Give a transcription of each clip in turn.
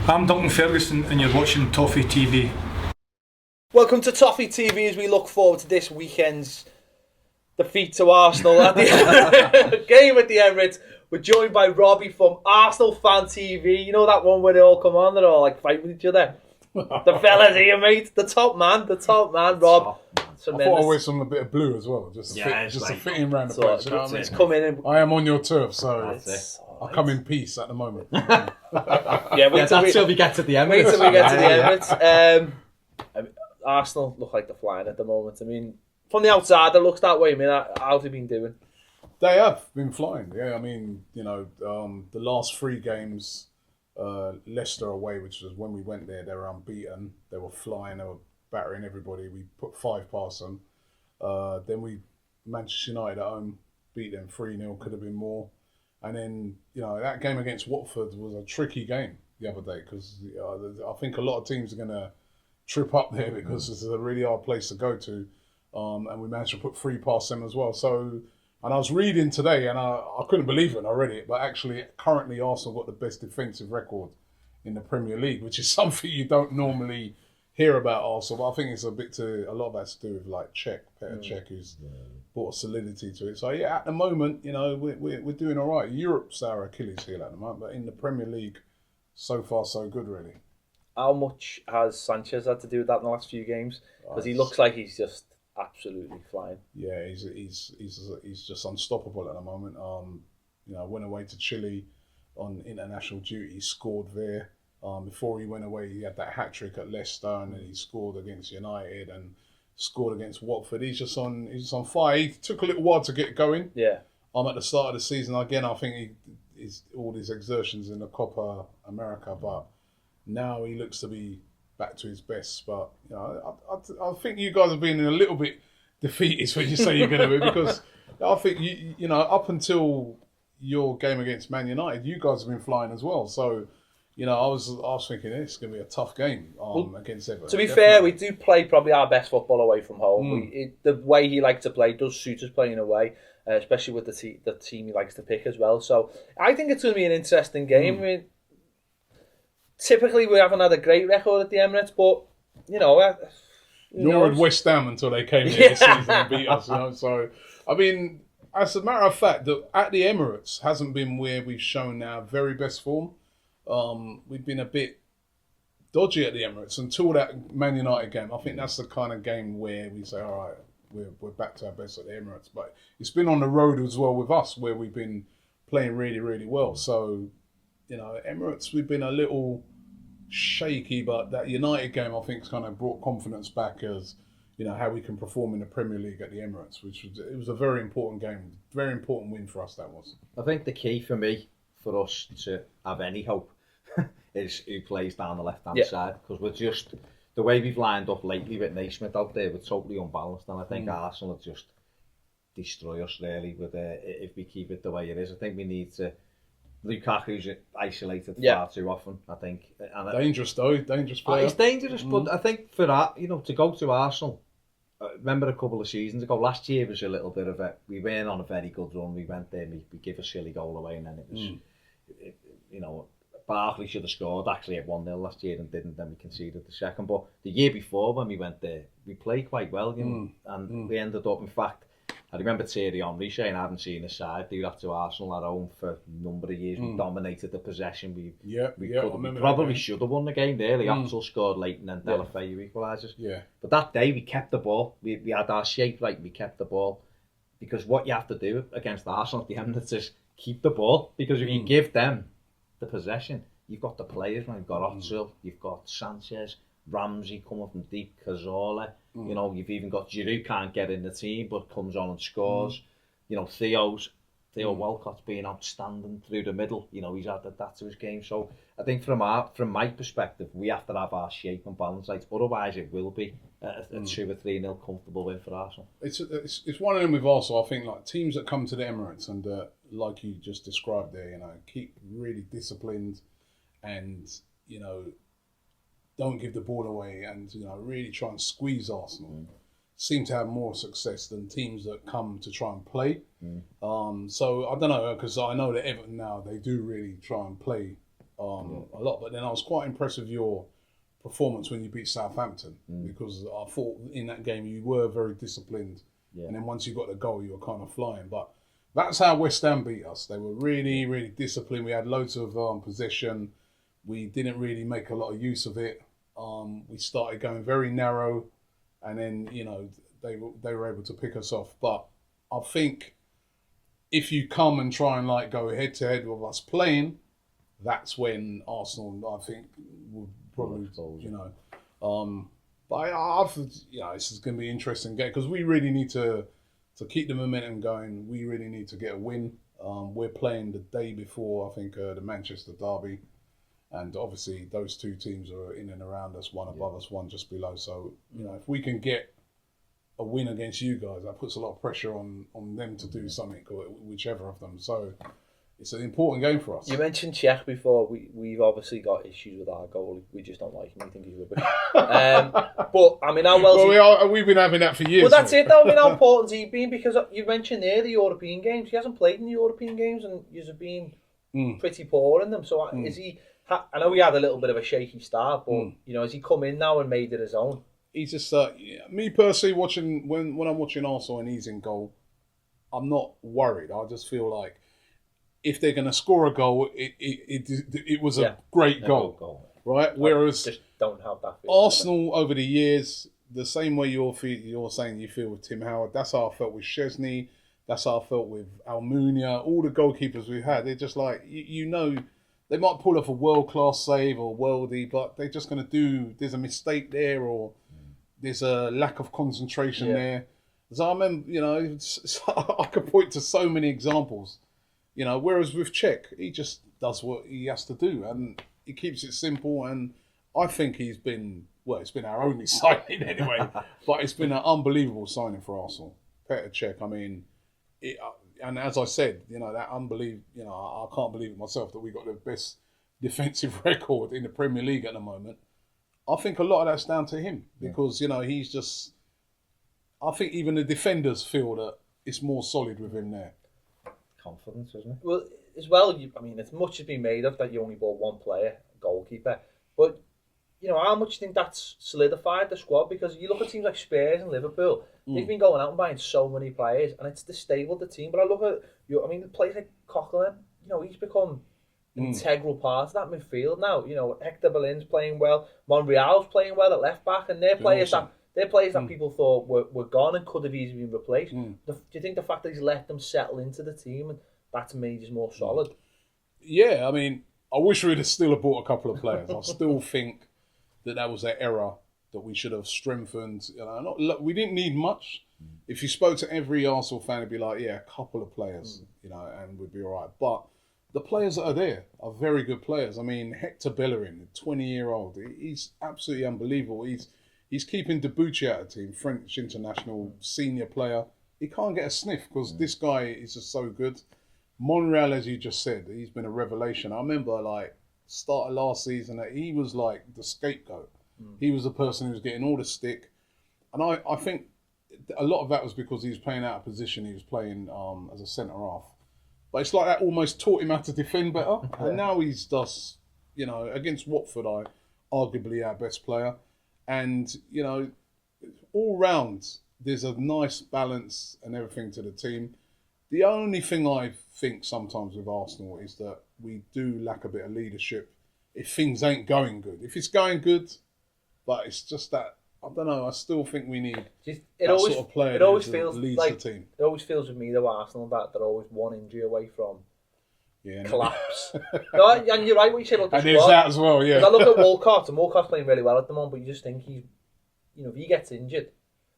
I'm Duncan Ferguson and you're watching Toffee TV. Welcome to Toffee TV as we look forward to this weekend's defeat to Arsenal at the game at the Emirates. We're joined by Robbie from Arsenal Fan TV. You know that one where they all come on, they're all like fight with each other? The fellas here, mate. The top man, Rob. I thought I'd wear some a bit of blue as well, just to fit in around the place. You know what I mean? Come in. I am on your turf, so I come in peace at the moment. Wait till we get to the Emirates. Wait till we get to the Emirates. Arsenal look like they're flying at the moment. I mean, from the outside, it looks that way. I mean, how have they been doing? They have been flying. Yeah, I mean, the last 3 games, Leicester away, which was when we went there, they were unbeaten. They were flying. They were battering everybody. We put 5 past them. Then Manchester United at home, beat them 3-0. Could have been more. And then, that game against Watford was a tricky game the other day because I think a lot of teams are going to trip up there because it's a really hard place to go to. And we managed to put 3 past them as well. So, and I was reading today and I couldn't believe it when I read it, but actually currently Arsenal got the best defensive record in the Premier League, which is something you don't normally hear about Arsenal. But I think it's a lot of that's to do with like Cech, Petr Cech, who's brought a solidity to it. So yeah, at the moment, we're doing all right. Europe's our Achilles heel at the moment, but in the Premier League, so far so good really. How much has Sanchez had to do with that in the last few games? Because he looks like he's just absolutely flying. Yeah, he's just unstoppable at the moment. Went away to Chile on international duty, scored there. Before he went away, he had that hat-trick at Leicester, and then he scored against United and scored against Watford. He's just on fire. He took a little while to get going. Yeah. At the start of the season, again, I think he's all his exertions in the Copa America, but now he looks to be back to his best. But I think you guys have been a little bit defeatist when you say you're going to be, because I think you up until your game against Man United, you guys have been flying as well. So I was thinking it's going to be a tough game against Everton. To be fair, we do play probably our best football away from home. The way he likes to play does suit us playing away, especially with the team he likes to pick as well. So I think it's going to be an interesting game. I mean, typically we haven't had a great record at the Emirates, but nor had West Ham until they came here this season and beat us. So I mean, as a matter of fact, at the Emirates hasn't been where we've shown our very best form. We've been a bit dodgy at the Emirates until that Man United game. I think that's the kind of game where we say, all right, we're back to our best at the Emirates. But it's been on the road as well with us, where we've been playing really, really well. So, Emirates, we've been a little shaky, but that United game, I think, has kind of brought confidence back as, how we can perform in the Premier League at the Emirates, it was a very important game, very important win for us, that was. I think the key for me, for us to have any hope, is who plays down the left-hand side, because we're just, the way we've lined up lately with Naismith out there, we're totally unbalanced, and I think Arsenal will just destroy us really if we keep it the way it is. I think we need to, Lukaku's isolated far too often, I think. And dangerous player. He's dangerous, but I think for that, to go to Arsenal, remember a couple of seasons ago, last year was a little bit of we weren't on a very good run. We went there, we gave a silly goal away, and then it was, Barkley should have scored actually at 1-0 last year and didn't, then we conceded the second. But the year before when we went there, we played quite well, and we ended up, in fact, I remember Thierry Henry saying I haven't seen a side do that to Arsenal at home for a number of years. We dominated the possession. We probably should have won the game there. Ozil scored late and then Delafeu equalises. Yeah. But that day we kept the ball. We had our shape right. We kept the ball, because what you have to do against Arsenal at the Emirates is keep the ball, because if you give them the possession, you've got the players, man. You've got Ozil, you've got Sanchez, Ramsey coming from deep, Cazorla. You've even got Giroud, can't get in the team but comes on and scores. Theo Walcott's been outstanding through the middle. He's added that to his game. So I think from my perspective, we have to have our shape and balance right. Otherwise, it will be a 2 or 3-0 comfortable win for Arsenal. It's one of them with Arsenal. I think like teams that come to the Emirates and like you just described there, keep really disciplined and don't give the ball away and really try and squeeze Arsenal. Seem to have more success than teams that come to try and play. So I don't know, because I know that Everton now, they do really try and play a lot. But then I was quite impressed with your performance when you beat Southampton because I thought in that game you were very disciplined, and then once you got the goal, you were kind of flying. But that's how West Ham beat us. They were really, really disciplined. We had loads of possession. We didn't really make a lot of use of it. We started going very narrow, and then they were able to pick us off. But I think if you come and try and go head to head with us playing, that's when Arsenal, I think, would probably But this is going to be an interesting game because we really need to keep the momentum going. We really need to get a win. We're playing the day before, I think, the Manchester derby. And obviously, those two teams are in and around us, one above us, one just below. So, if we can get a win against you guys, that puts a lot of pressure on them to do something, or whichever of them. So, it's an important game for us. You mentioned Cech before. We've obviously got issues with our goalie. We just don't like him. We think he's rubbish. But, I mean, how well... we've been having that for years. Well, that's it, though. I mean, how important has he been? Because you mentioned there the European games. He hasn't played in the European games, and he's been pretty poor in them. So, is he... I know he had a little bit of a shaky start, but has he come in now and made it his own? He's just me personally watching when I'm watching Arsenal and he's in goal, I'm not worried. I just feel like if they're going to score a goal, it was a great goal, right? Whereas just don't have that feeling. Arsenal over the years, the same way you're saying you feel with Tim Howard, that's how I felt with Szczesny, that's how I felt with Almunia, all the goalkeepers we've had. They're just they might pull off a world-class save or worldie, but they're just going to there's a mistake there or there's a lack of concentration there. So I remember, I could point to so many examples, whereas with Cech, he just does what he has to do and he keeps it simple. And I think it's been our only signing anyway, but it's been an unbelievable signing for Arsenal. Petr Cech, I mean, and as I said, that I can't believe it myself that we got the best defensive record in the Premier League at the moment. I think a lot of that's down to him because, he's just... I think even the defenders feel that it's more solid with him there. Confidence, isn't it? Well, as well, as much has been made of that you only bought one player, goalkeeper, but, how much do you think that's solidified the squad? Because you look at teams like Spurs and Liverpool, they've been going out and buying so many players, and it's disabled the team. But I look at, players like Coquelin, he's become an integral part of that midfield now. Hector Bellin's playing well, Monreal's playing well at left back, and they're players that people thought were gone and could have easily been replaced. Do you think the fact that he's let them settle into the team and that's made us more solid? Yeah, I wish we'd have still bought a couple of players. I still think that was an error that we should have strengthened. We didn't need much. If you spoke to every Arsenal fan, it'd be like, a couple of players, and we'd be all right. But the players that are there are very good players. Hector Bellerin, 20-year-old, he's absolutely unbelievable. He's keeping Debuchy out of the team, French international senior player. He can't get a sniff because this guy is just so good. Monreal, as you just said, he's been a revelation. I remember, start of last season, that he was like the scapegoat. He was the person who was getting all the stick. And I think a lot of that was because he was playing out of position. He was playing as a centre-half. But it's like that almost taught him how to defend better. And now he's just, against Watford, arguably our best player. And, all round, there's a nice balance and everything to the team. The only thing I think sometimes with Arsenal is that we do lack a bit of leadership if things ain't going good. If it's going good, but it's just that, I don't know, I still think we need sort of player that leads the team. It always feels with me, though, Arsenal, that they're always one injury away from collapse. No, and you're right what you said about the squad. And there's that as well, yeah. I look at Walcott, and Walcott's playing really well at the moment, but you just think if he gets injured,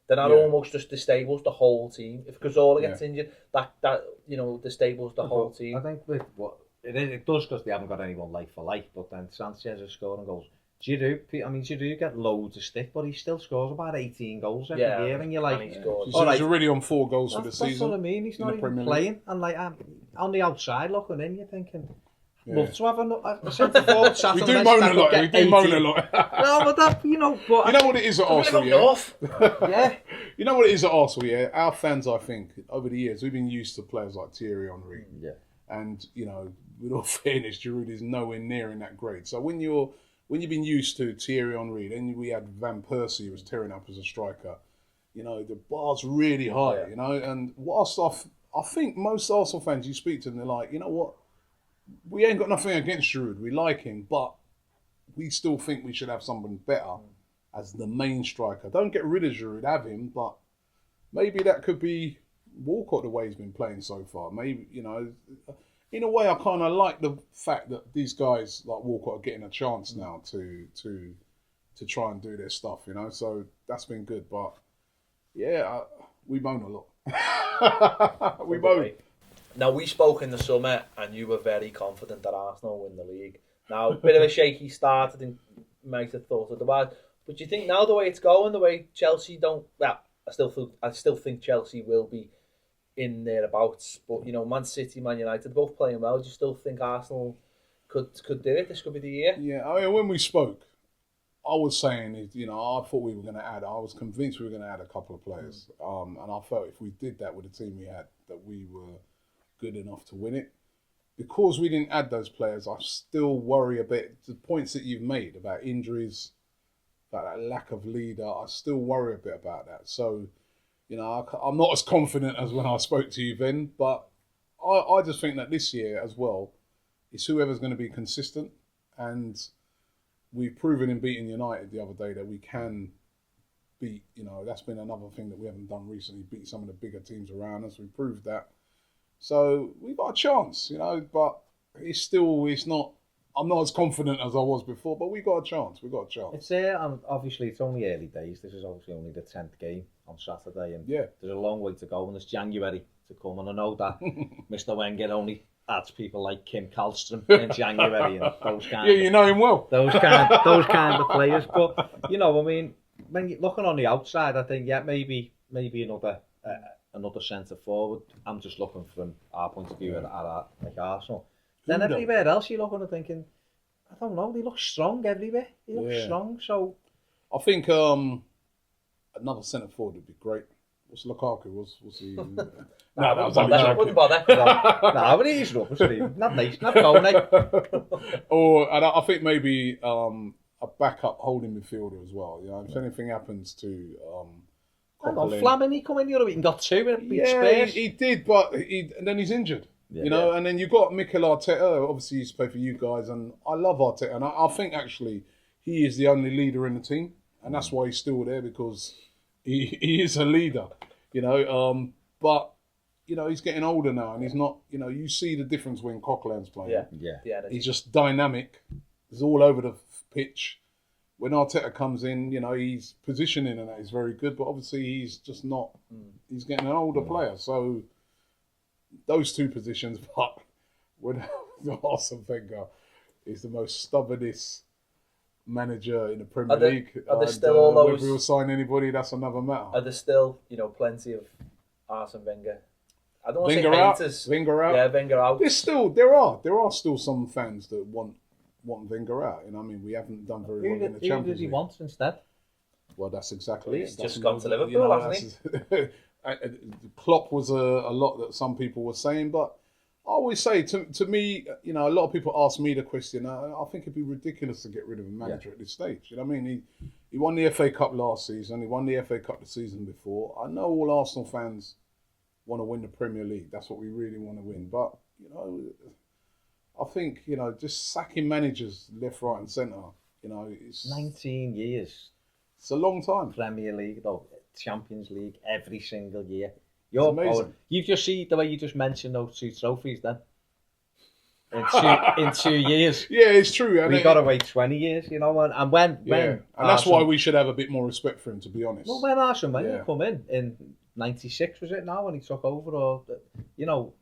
then that almost just destables the whole team. If Cazorla gets injured, that destables the whole team. I think with it does because they haven't got anyone like for like, but then Sanchez is scoring goals. Giroud get loads of stick, but he still scores about 18 goals every year, and you're like, he's already on 4 goals for the season. That's what I mean. He's not even playing, and on the outside looking in, you're thinking, love to have a centre forward sat we on do the moan bench a lot. We do moan a lot. No, but that but you know what it is at Arsenal, yeah. You know what it is at Arsenal, yeah. Our fans, I think, over the years, we've been used to players like Thierry Henry. And, you know, with all fairness, Giroud is nowhere near in that grade. So when you've been used to Thierry Henry, then we had Van Persie who was tearing up as a striker. You know, the bar's really high, you know. And whilst I think most Arsenal fans, you speak to them, they're like, you know what? We ain't got nothing against Giroud. We like him, but we still think we should have someone better as the main striker. Don't get rid of Giroud, have him, but maybe that could be Walcott the way he's been playing so far. Maybe, you know, in a way I kind of like the fact that these guys like Walcott are getting a chance now to try and do their stuff, you know. So that's been good, but yeah, we moan a lot. We moan. Now, we spoke in the summer and you were very confident that Arsenal win the league. Now, a bit of a shaky start, I think might have thought otherwise. But do you think now the way it's going, the way Chelsea don't... Well, I still think Chelsea will be in thereabouts. But, you know, Man City, Man United, both playing well. Do you still think Arsenal could do it? This could be the year? Yeah, I mean, when we spoke, I was saying, you know, I thought we were going to add... I was convinced we were going to add a couple of players. And I felt if we did that with the team we had, that we were good enough to win it. Because we didn't add those players, I still worry a bit. The points that you've made about injuries, about that lack of leader, I still worry a bit about that. So, you know, I'm not as confident as when I spoke to you then, but I just think that this year as well, it's whoever's going to be consistent. And we've proven in beating United the other day that we can beat, you know, that's been another thing that we haven't done recently, beat some of the bigger teams around us. We proved that. So we've got a chance, you know, but it's not, I'm not as confident as I was before, but we got a chance. It's obviously it's only early days. This is obviously only the 10th game on Saturday, and there's a long way to go, and it's January to come. And I know that Mr. Wenger only adds people like Kim Kallstrom in January and those kind. Yeah, you know him well. Those kind of players. But you know, I mean, when you're looking on the outside, I think maybe another centre forward. I'm just looking from our point of view at like Arsenal. Then everywhere else you're looking and thinking, I don't know, they look strong everywhere. They look strong, so... I think another centre forward would be great. What's Lukaku? What's he... No, that was only joking. Wouldn't bother. No, but he's rubbish. Not nice, not phony. And I think maybe a backup holding midfielder as well. You know, if anything happens to... Flamini, he come in the other week and got two in a big space. He did, but and then he's injured. You know, and then you've got Mikel Arteta. Obviously, he used to play for you guys, and I love Arteta. And I think actually he is the only leader in the team, and that's why he's still there, because he is a leader. You know, but you know he's getting older now, and he's not. You know, you see the difference when Coquelin's playing. Yeah. He's just dynamic. He's all over the pitch. When Arteta comes in, you know, he's positioning and that is very good, but obviously he's just not. He's getting an older player, so those two positions. But when Arsene Wenger is the most stubbornest manager in the Premier League, are there still all those? Whether he'll sign anybody, that's another matter. Are there still, you know, plenty of Arsene Wenger? I don't want to say haters. Wenger out. Yeah, Wenger out. There are still some fans that want Wenger out. You know, I mean, we haven't done very well in the Champions League. Who does he want instead? Well, that's exactly He's it. just gone to Liverpool, hasn't he? Klopp was a lot that some people were saying, but I always say to me, you know, a lot of people ask me the question. I think it'd be ridiculous to get rid of a manager at this stage. You know what I mean? He won the FA Cup last season. He won the FA Cup the season before. I know all Arsenal fans want to win the Premier League. That's what we really want to win. But you know, I think, you know, just sacking managers left, right, and centre. You know, it's 19 years. It's a long time. Premier League, though, Champions League, every single year. It's amazing. You've just seen the way you just mentioned those two trophies then. In 2 years. Yeah, it's true. We've got to wait 20 years, you know. And when and that's why we should have a bit more respect for him, to be honest. Well, when Arsene Wenger come in 96, was it now, when he took over, or, you know,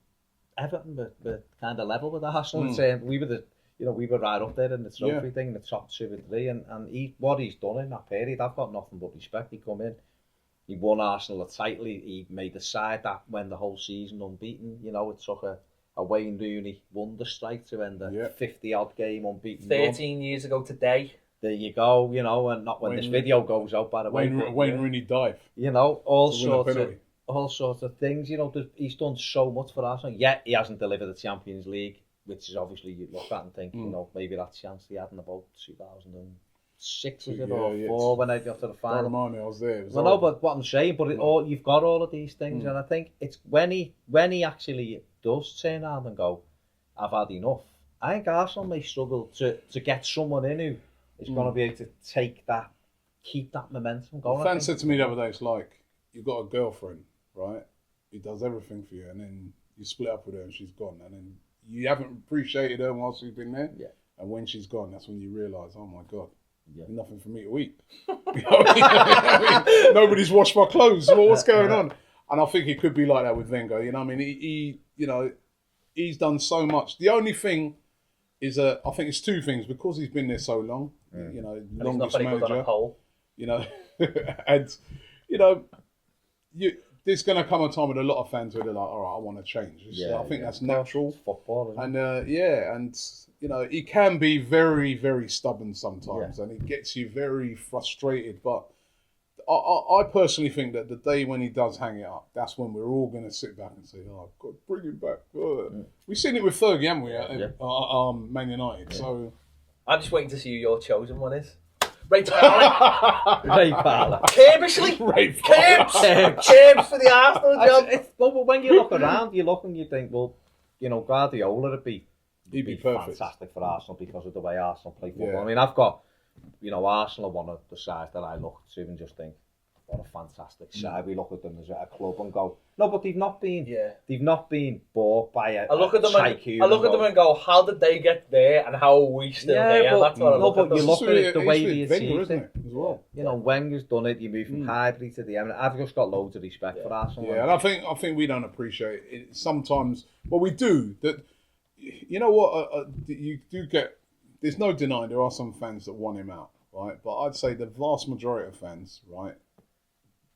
Everton were kind of level with Arsenal, and saying we were right up there in the trophy thing, the top 2 or 3, and what he's done in that period, I've got nothing but respect. He come in, he won Arsenal a title, he made a side that went the whole season unbeaten. You know, it took a Wayne Rooney wonder strike to end a 50-odd game unbeaten. 13 years ago today. There you go, you know, and not when this video goes out, by the way. Wayne Rooney dive. You know, all sorts of... all sorts of things. You know, he's done so much for Arsenal. Yet he hasn't delivered the Champions League, which is obviously you look at and think, you know, maybe that chance he had in about 2006 was it or 4 when they got to the final. Don't remind me, I was there. Well, no, but what I'm saying, but you've got all of these things, and I think it's when he actually does turn around and go, I've had enough. I think Arsenal may struggle to get someone in who is going to be able to keep that momentum going. A fan said to me the other day, it's like, you've got a girlfriend, right? He does everything for you, and then you split up with her and she's gone, and then you haven't appreciated her whilst you've been there. Yeah. And when she's gone, that's when you realise, oh my God, nothing for me to eat. Nobody's washed my clothes. Well, what's going on? And I think it could be like that with Wenger. You know, I mean, he he's done so much. The only thing is, I think it's 2 things, because he's been there so long. You know, and longest he's not very good on a pole. You know, and you know, there's going to come a time with a lot of fans where they're like, all right, I want to change. I think that's natural. It's football, isn't and and you know, he can be very, very stubborn sometimes, and it gets you very frustrated. But I personally think that the day when he does hang it up, that's when we're all going to sit back and say, oh, God, bring him back. We've seen it with Fergie, haven't we, Man United. So I'm just waiting to see who your chosen one is. Ray Parlour. Ray Parlour. Curbishly. Curbs for the Arsenal job. But when you look around, you look and you think, well, you know, Guardiola would be perfect. Fantastic for Arsenal because of the way Arsenal play football. Yeah. I mean, I've got, you know, Arsenal are one of the sides that I look to and just think, what a fantastic side. We look at them as a club and go, no, but they've not been bought by a tycoon. I look at them and go, how did they get there and how are we still there? But, that's what I look at them. You look at it the way they Wenger, achieved it. As well. You know, Wenger's done it. You move from Highbury to the Emirates. I've just got loads of respect for Arsenal. Yeah, and I think we don't appreciate it sometimes. Well, we do. That, you know what? You do get. There's no denying there are some fans that want him out, right? But I'd say the vast majority of fans, right,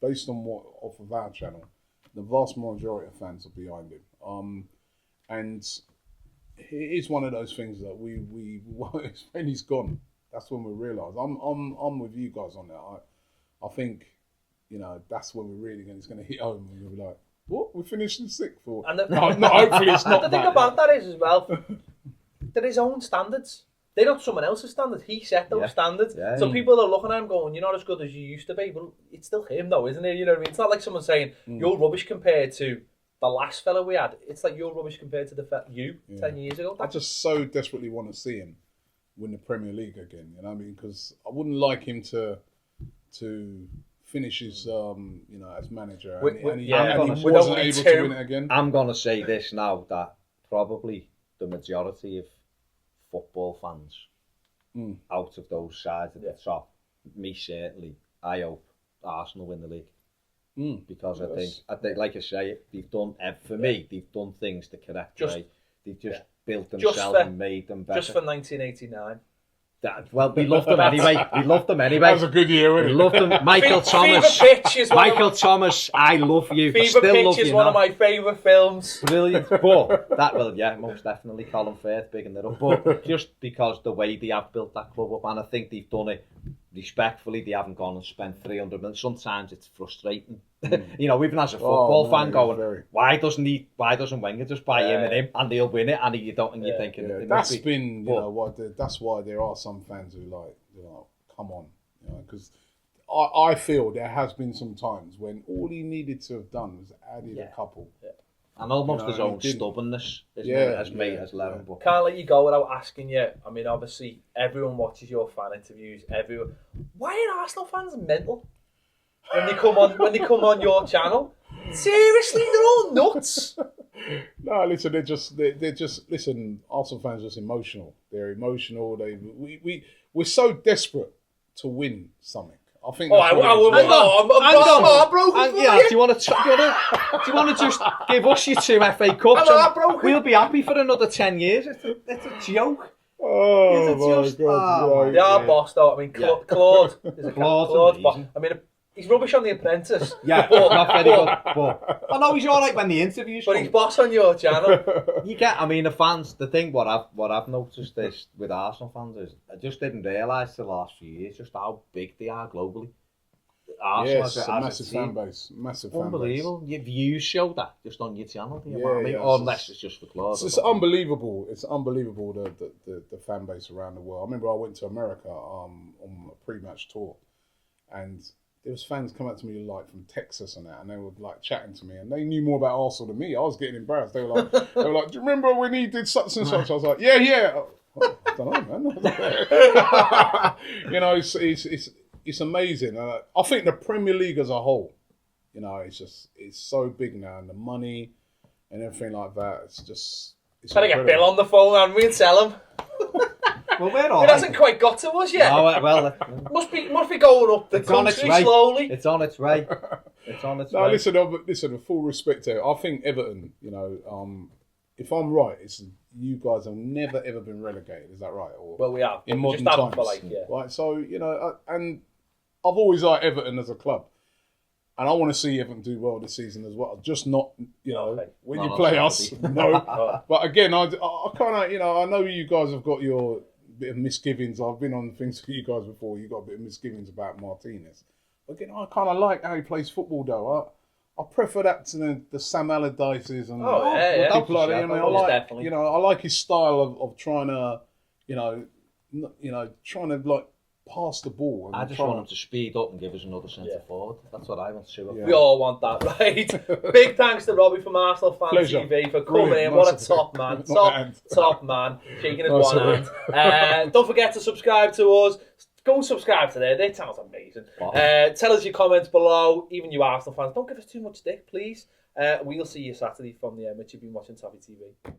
based on what off of our channel, the vast majority of fans are behind him. And it is one of those things that we when he's gone, that's when we realise. I'm with you guys on that. I think, you know, that's when we're really it's going to hit home and we'll be like, what? We're finishing 6th? Or hopefully it's not. The thing about that is as well, they're his own standards. They're not someone else's standards. He set those standards. Yeah, so people are looking at him going, you're not as good as you used to be. But it's still him though, isn't it? You know what I mean? It's not like someone saying, you're rubbish compared to the last fella we had. It's like you're rubbish compared to 10 years ago. I just so desperately want to see him win the Premier League again. You know what I mean? Because I wouldn't like him to finish his, you know, as manager. And he wasn't able to win it again. I'm going to say this now, that probably the majority of football fans out of those sides at the top, me certainly, I hope Arsenal win the league because I think like I say, they've done for me, they've done things the correct way. They've just built themselves and made them better. Just for 1989. Well, we loved them anyway. That was a good year, wasn't it? We loved them. Michael Thomas. Michael Thomas, I love you. Fever Pitch is one of my favourite films. Brilliant. But most definitely Colin Firth bigging it up. But just because the way they have built that club up, and I think they've done it respectfully, they haven't gone and spent 300 million. Sometimes it's frustrating. You know, even as a football fan going, why doesn't Wenger just buy him and they'll win it, and you don't, and you're thinking that's been, you know what, that's why there are some fans who like, you know, come on, you know, because I feel there has been some times when all he needed to have done was added a couple. And almost his own stubbornness, has led him. Can't let you go without asking you. I mean, obviously, everyone watches your fan interviews. Why are Arsenal fans mental when they come on your channel? Seriously, they're all nuts. No, listen, they're just listen. Arsenal fans are just emotional. They're emotional. We're so desperate to win something. I think. I'm broken. Do you want to just give us your 2 FA Cups? We'll be happy for another 10 years. It's a joke. Oh my God! They are boss though. I mean, Claude is a Claude. I mean, he's rubbish on The Apprentice. Yeah, not very good. But I know he's all right when the interviews. But he's boss on your channel. You get. I mean, the fans. The thing what I've noticed is with Arsenal fans is I just didn't realise the last few years just how big they are globally. Arsenal Yes, as a a massive team. fan base. Massive fan base. Unbelievable. Your views show that just on your channel. Do you know Yeah, what I mean? yeah, Or it's unless it's just for Claude. It's unbelievable. It's unbelievable the fan base around the world. I remember I went to America on a pre-match tour, and there was fans come up to me like from Texas and that, and they were like chatting to me, and they knew more about Arsenal than me. I was getting embarrassed. They were like, do you remember when he did such and such? I was like, yeah. I don't know, man. You know, it's amazing. I think the Premier League as a whole, you know, it's so big now, and the money and everything like that. It's Trying to get Bill on the phone and we tell him. Well, we're all It hasn't quite got to us yet. No, well, Must be going up the it's on its country way. slowly. It's on its way. It's on its No, way. listen. With full respect to it, I think Everton. You know, if I'm right, it's you guys have never ever been relegated. Is that right? Or Well, we have. in We modern just haven't times, for like, yeah. right? So you know, and I've always liked Everton as a club, and I want to see Everton do well this season as well. Just not, you know, Okay. when No, you not play Saturday. us, no. But again, I kind of, you know, I know you guys have got your bit of misgivings. I've been on things for you guys before. You got a bit of misgivings about Martinez. But again, I kind of like how he plays football, though. I prefer that to the Sam Allardyces and people like that. I mean, I like, definitely. you know, I like his style of trying to, trying to like pass the ball. And I just want him to speed up and give us another centre forward. That's what I want to see. Yeah. We all want that, right? Big thanks to Robbie from Arsenal Fan Pleasure. TV for coming Brilliant. in. What Nice a of top you. man. Not my hand. Top man. Shaking his Nice one of hand. Don't forget to subscribe to us. Go and subscribe to there. They sounds amazing. Tell us your comments below. Even you Arsenal fans, don't give us too much stick, please. We'll see you Saturday from the Emirates. You've been watching Toffee TV.